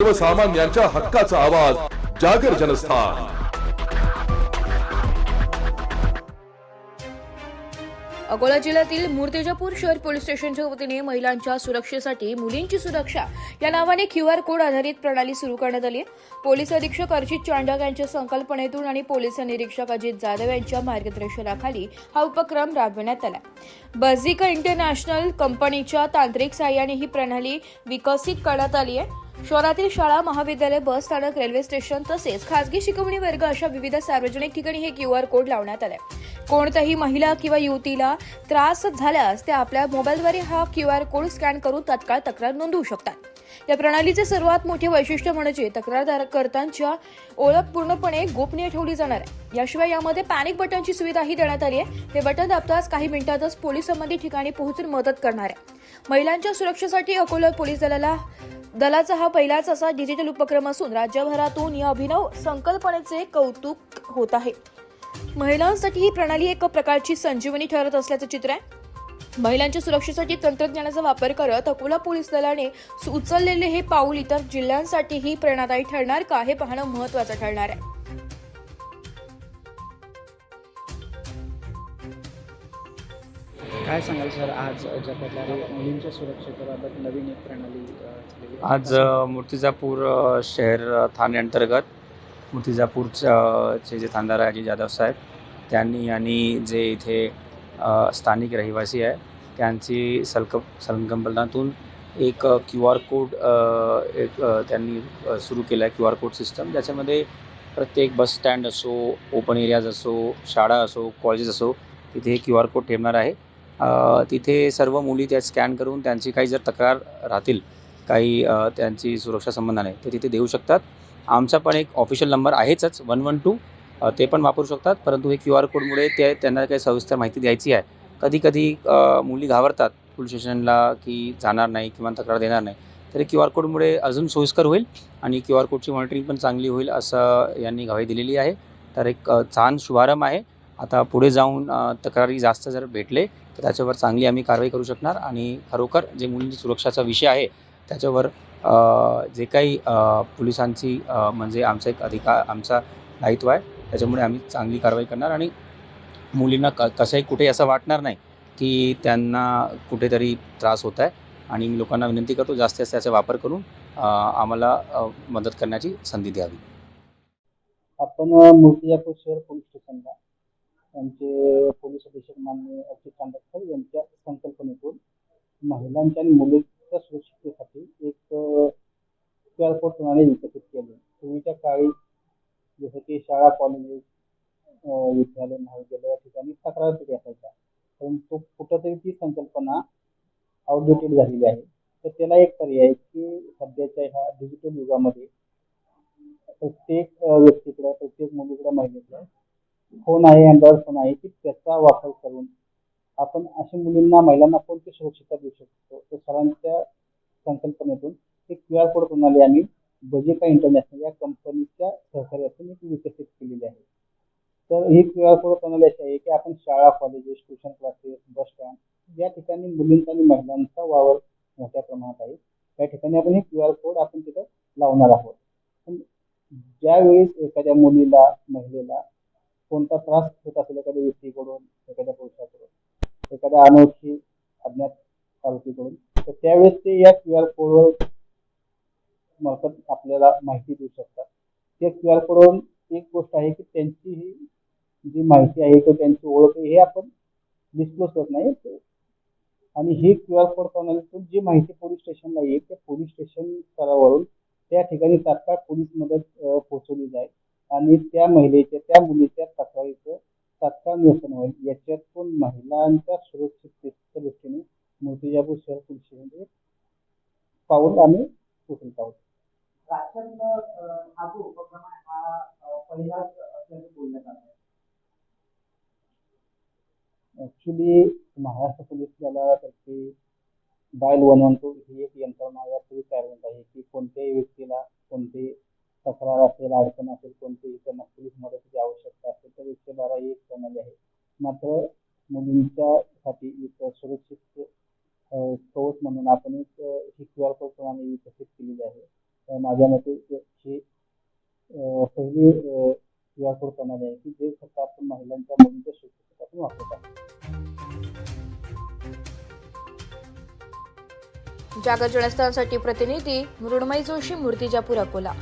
सर्वसामान्यांच्या हक्काचा आवाज जागर जनस्थान। अकोला जिल्ह्यातील मूर्तिजापूर शहर पोलीस स्टेशनच्या वतीने महिलांच्या सुरक्षेसाठी मुलींची सुरक्षा या नावाने QR कोड आधारित प्रणाली सुरू करण्यात आली आहे। पोलीस अधीक्षक अर्जित चांडक यांच्या संकल्पनेतून आणि पोलीस निरीक्षक अजित जाधव यांच्या मार्गदर्शनाखाली हा उपक्रम राबविण्यात आला। बझिका इंटरनॅशनल कंपनीच्या तांत्रिक सहाय्याने ही प्रणाली विकसित करण्यात आली आहे। शहरातील शाळा, महाविद्यालय, बस स्थानक, रेल्वे स्टेशन तसेच खासगी शिकवणी वर्ग अशा विविध सार्वजनिक ठिकाणी हे QR कोड लावण्यात आले। कोणत्याही महिला किंवा युवतीला त्रास झाल्यास ते आपल्या मोबाईलद्वारे हा QR कोड स्कॅन करून तत्काळ तक्रार नोंदवू शकतात। या प्रणालीचे सर्वात मोठे वैशिष्ट्य म्हणजे तक्रारदारांच्या ओळख पूर्णपणे गोपनीय ठेवली जाणार आहे। याशिवाय यामध्ये पॅनिक बटनची सुविधाही देण्यात आली आहे। हे बटन दाबताच काही मिनिटातच पोलीस संबंधित ठिकाणी पोहोचून मदत करणार आहे। महिलांच्या सुरक्षेसाठी अकोला पोलीस दलाचा हा पहिलाच असा डिजिटल उपक्रम असून राज्यभरातून या अभिनव संकल्पनेचे कौतुक होत आहे। महिलांसाठी ही प्रणाली एक प्रकारची संजीवनी ठरत असल्याचं चित्र आहे। महिलांच्या सुरक्षेसाठी तंत्रज्ञानाचा वापर करत अकोला पोलीस दलाने उचललेले हे पाऊल इतर जिल्ह्यांसाठीही प्रेरणादायी ठरणार का हे पाहणं महत्त्वाचं ठरणार आहे। काय सांगाल सर, आज ज्या प्रकारे मुलींच्या सुरक्षेबाबत नवीन एक प्रणाली झालेली आहे? आज मूर्तिजापूर शहर ठाणे अंतर्गत मूर्तिजापूरचे जे थानेदार आहे अजित जाधव साहेब त्यांनी आणि जे इथे स्थानिक रहिवासी आहे त्यांची संकल्पनातून एक QR कोड त्यांनी सुरू केला आहे। QR कोड सिस्टम ज्याच्यामध्ये प्रत्येक बस स्टँड असो, ओपन एरियाज असो, शाळा असो, कॉलेजेस असो, तिथे हे QR कोड ठेवणार आहे। तिथे सर्व मुली त्या स्कॅन करून त्यांची काही जर तक्रार राहतील, काही त्यांची सुरक्षा संबंधाने ते तिथे देऊ शकतात। आमचा पण एक ऑफिशियल नंबर आहेच 112, ते पण वापरू शकतात। परंतु हे QR कोडमुळे त्यांना काही सविस्तर माहिती द्यायची आहे। कधी मुली घाबरतात पोलीस स्टेशनला की जाणार नाही किंवा तक्रार देणार नाही, तर QR कोडमुळे अजून सोयीस्कर होईल आणि QR कोडची मॉनिटरिंग पण चांगली होईल असं यांनी ग्वाही दिलेली आहे। तर एक छान शुभारंभ आहे। आता पुढे जाऊन तक्रारी जास्त जर भेटले तर त्याच्यावर चांगली आम्ही कारवाई करू शकणार आणि खरोखर जे मुलींची सुरक्षाचा विषय आहे त्याच्यावर जे काही पोलिसांची म्हणजे आमचा एक आमचा दायित्व आहे, त्याच्यामुळे आम्ही चांगली कारवाई करणार आणि मुलींना कसंही कुठेही असं वाटणार नाही की त्यांना कुठेतरी त्रास होत आहे। आणि मी लोकांना विनंती करतो जास्तीत जास्त त्याचा वापर करून आम्हाला मदत करण्याची संधी द्यावी। आपण मूर्तिजापूर शहर पोलीस स्टेशनला आमचे पोलीस अधीक्षक माननीय अर्जित चांडक सर यांच्या संकल्पनेतून महिलांच्या आणि मुलींच्या सुरक्षिततेसाठी एक QR कोड प्रणाली विकसित केली। पूर्वीच्या काळी जसं की शाळा, कॉलेजेस, विद्यालय, महाविद्यालय या ठिकाणी तक्रार पेटी असायच्या, परंतु कुठंतरी ती संकल्पना आउटडेटेड झालेली आहे। तर त्याला एक पर्याय की सध्याच्या ह्या डिजिटल युगामध्ये प्रत्येक व्यक्तीकडे, प्रत्येक मुलीकडे, महिलेकडे फोन आहे, अँड्रॉइड फोन आहे की त्याचा वापर करून आपण अशा महिलांना कोणती सुरक्षितता देऊ शकतो। तर सरांच्या संकल्पनेतून एक QR कोड प्रणाली आम्ही बझिका इंटरनॅशनल या कंपनीच्या सहकार्यातून एक विकसित केलेली आहे। तर ही QR कोड प्रणाली अशी आहे की आपण शाळा, colleges, tuition classes, bus stand या ठिकाणी मुलींचा आणि महिलांचा वावर मोठ्या प्रमाणात आहे, त्या ठिकाणी आपण हे QR कोड आपण तिथं लावणार आहोत। पण ज्यावेळेस एखाद्या मुलीला, महिलेला कोणता त्रास होत असेल एखाद्या व्यक्तीकडून, एखाद्या पुरुषाकडून, एखाद्या अनोळखी अज्ञात आरोपीकडून, तर त्यावेळेस ते या QR कोडवर मार्फत आपल्याला माहिती देऊ शकतात। त्या QR कोडवरून एक गोष्ट आहे की त्यांची ही जी माहिती आहे किंवा त्यांची ओळख आहे हे आपण डिस्क्लोज करत नाही, आणि ही QR कोड प्रणालीतून जी माहिती पोलीस स्टेशनला येईल त्या पोलीस स्टेशन स्तरावरून त्या ठिकाणी तात्काळ पोलीस मदत पोहोचवली जाईल आणि त्या महिलेच्या, त्या मुलीच्या तक्रारीचं तात्काळ निरसन होईल। याच्यातून महिलांच्या सुरक्षिततेच्या दृष्टीने मूर्तिजापूर शहर पोलीस स्टेशनचे पाऊल आम्ही उचलत आहोत। हा जो उपक्रम आहे हा पहिलाच असल्याचं बोलण्यात आलं आहे। ऍक्च्युली महाराष्ट्र पोलीस दलातर्फे डायल 112 ही एक यंत्रणा यापूर्वी कार्यरत आहे की कोणत्याही व्यक्तीला कोणती तक्रार असेल, अडचण असेल, कोणतीही त्यांना पोलीस मदतीची आवश्यकता असेल तर 112 ही एक प्रणाली आहे। मात्र मुलींच्यासाठी एक सुरक्षित कवच म्हणून आपण एक ही QR कोड प्रणाली विकसित केलेली आहे। माझ्या मते ही पहिली QR कोड प्रणाली आहे की जे फक्त आपण महिलांच्या मुलींच्या सुरक्षेसाठी आपण वापरत आहोत. जागर जनस्थानसाठी प्रतिनिधी मृण्मयी जोशी, मूर्तिजापूर, अकोला.